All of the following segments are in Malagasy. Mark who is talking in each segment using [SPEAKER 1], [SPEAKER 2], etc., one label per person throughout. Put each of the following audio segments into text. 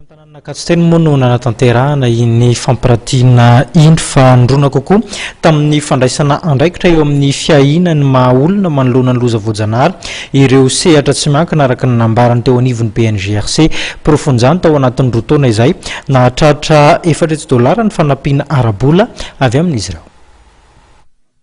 [SPEAKER 1] Tanànakatsiteny moa no nanatanterahana ny fampirantiana indro fa androna kokoa tamin'ny fandraisana andraikitra eo amin'ny fiahinany maha olona manoloana ny loza voajanahary ireo sehatra tsy miankina araka ny nambarany teo anivon'ny BNGRC profonjany tao anatin'ny roa taona izay nahatratra $400 ny fanampiana arabola avy amin'izy ireo.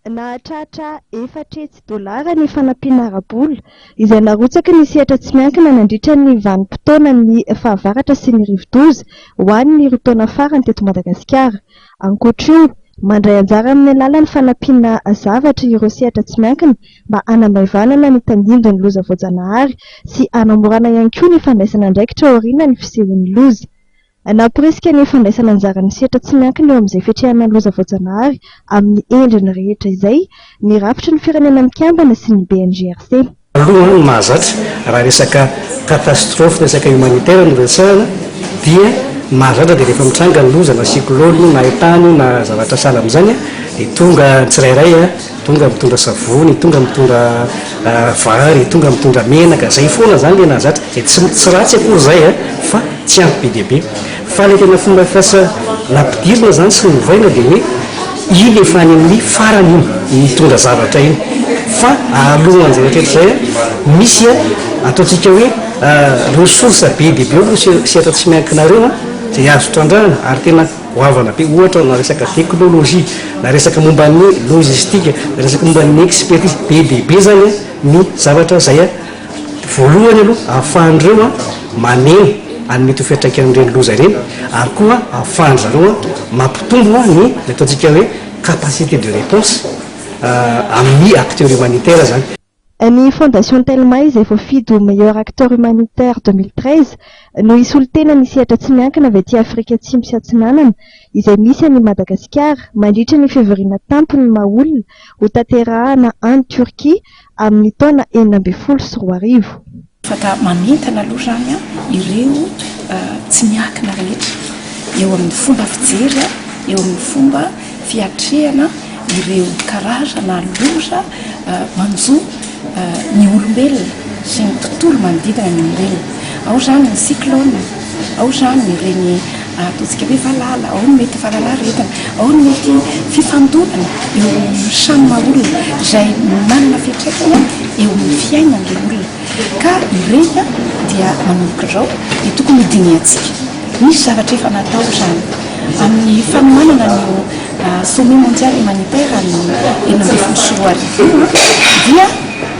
[SPEAKER 2] Nahatratra $400 ny fanampiana arabola izay narotsaka ny sehatra tsy miankina nandritra ny vanim-potoana ny fahavaratra sy ny rivo-doza ho an'ny roa taona farany teto Madagasikara. Ankoatra io, mandray anjara amin'ny alalan'ny fanampiana zavatra ireo sehatra tsy miankina mba hanamaivanana ny tandindon'ny loza voajanahary sy hanamorana ihany koa ny fandraisana andraikitra aoriana ny fisehon'ny loza. Naporisika ny fandraisana anjaran'ny sehatra tsy miankina eo amin'izay fiatrehana ny loza voajanahary amin'ny endriny rehetra izay nirafitra ny firenena mikambana sy ny BNGRC.
[SPEAKER 3] Aloha ny mahazatra raha resaka katastrofe resaka humanitaire no resahana dia mahazatra dia rehefa mitranga ny loza na siklôny na etany na zavatra sahala amin'izany dia tonga tsirairay tonga mitondra savony, tonga mitondra vary, tonga mitondra menaka, zay foana zany le nahazatra tsy ratsy akory zay fa tsy ampy be dia be fa le tena fomba fiasa lampidirina zany sy novaina dia hoe iny efa any amin'ny farany iny mitondra zavatra iny fa alohan'izay rehetrarehetra zay misy ataontsika hoe ressource be dia be no sehatra tsy miankinareo zay azo trandrahana ary tena hoavana be ohatra na resaka teknôlôjia na resaka momba ny logistika na resaka momba ny expertise be dia be zany ny zavatra zay voalohany aloha ahafahan'ireo maneno any mety ho fiantraikan'ireny loza ireny ary koa ahafahan'zareo mampitombo ny ataontsika hoe capacité de réponse amin'ny acteur humanitaire zany.
[SPEAKER 2] Ny Fondation Telma izay voafidy ho meilleur acteur humanitaire 2013 no isolo tena ny sehatra tsy miankina avy aty Afrika Atsimo sy Atsinanana izay misy any Madagasikara mandritra ny fivoriana tampony maha olona ho tanterahana any Turquie amin'ny taona 2014.
[SPEAKER 4] Fata manentana aloha zany ireo tsy miankina rehetra eo amin'ny fomba fijery eo amin'ny fomba fiatrehana ireo karazana loza manjo ny olombelona sy ny tontolo manodidina ny olombelona. Ao zany ny cyclone, ao zany ireny ataontsika hoe valala, ao ny mety valalaretina, ao ny mety fifandonana eo amin'ny samy maha olona izay manana fiantraikany eo amin'ny fiainan'ilay olona. Ka ireny dia manomboka izao dia tokony hidiniantsika. Misy zavatra efa natao zany amin'ny fanomanana ny sommet mondial humanitaire ny 2014 dia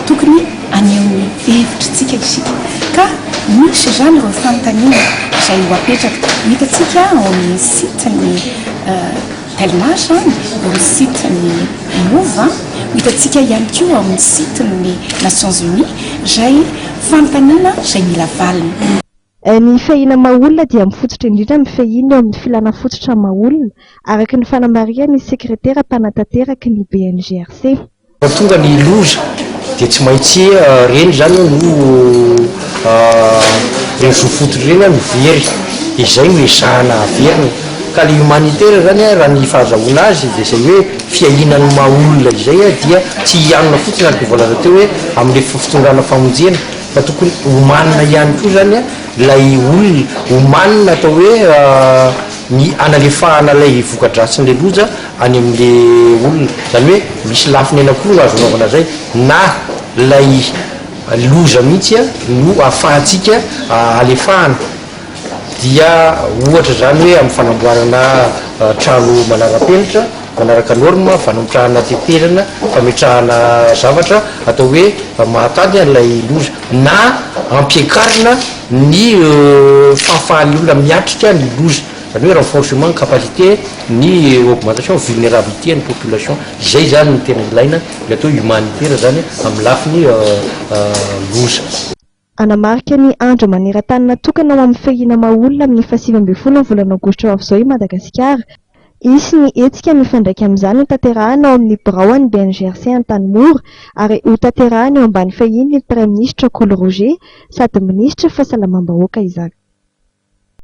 [SPEAKER 4] tokony aneho ny hevitritsika isika. Ka misy zany ireo fanontaniana izay ho apetraka hitatsika ao amin'ny site ny Telma zany, ao amin'ny site ny MOVA, hitatsika ihany koa ao amin'ny site ny Nations Unies izay fanontaniana izay mila valina.
[SPEAKER 2] Ny fahina maha olona dia mifototra indrindra amin'ny fahina eo amin'ny filana fototra maha olona araka ny fanamarian'ny sekretera mpanatanteraka ny BNGRC.
[SPEAKER 3] Tonga ny loza dia tsy maintsy reny zany no rezofototra reny no very izay no ezahana averina ka le humanitaire zany raha ny fahazahoana azy dia zay hoe fiahinan'ny maha olona izay dia tsy hianona fotsiny ary voalaza teo hoe amin'le fitondrana famonjena fa tokony homanina ihany koa zany lay olona homanina atao hoe ny analefahana lay vokadratsin'le loza any amin'le olona zany hoe misy lafiny anakoa azo naovana zay na lay loza mihitsy no ahafahantsika alefahana dia ohatra zany hoe amin'ny fanamboarana trano manara-penitra manaraka norme fanomtrahana teterana fametrahana zavatra atao hoe mahatady an'ilay loza na ampiakarina ny fahafahan'ny olona miatrika ny loza zany hoe renforcement capacité ny augmentation vulnérabilité ny population izay zany ny tena ilaina le atao humanitaire zany amin'ny lafiny loza.
[SPEAKER 2] Anamarika ny andro maneran-tany natokana amin'ny fahina maha olona amin'ny 7 volana aogositra avy izao i Madagasikara. Isy ny hetsika mifandraika amin'izany ho tanterahana ao amin'ny birao ny BNGRC Antanimora ary ho tanterahana eo ambany fahiny ny Prime Ministre Kolo Roger sady Ministra Fahasalamam-bahoaka izany.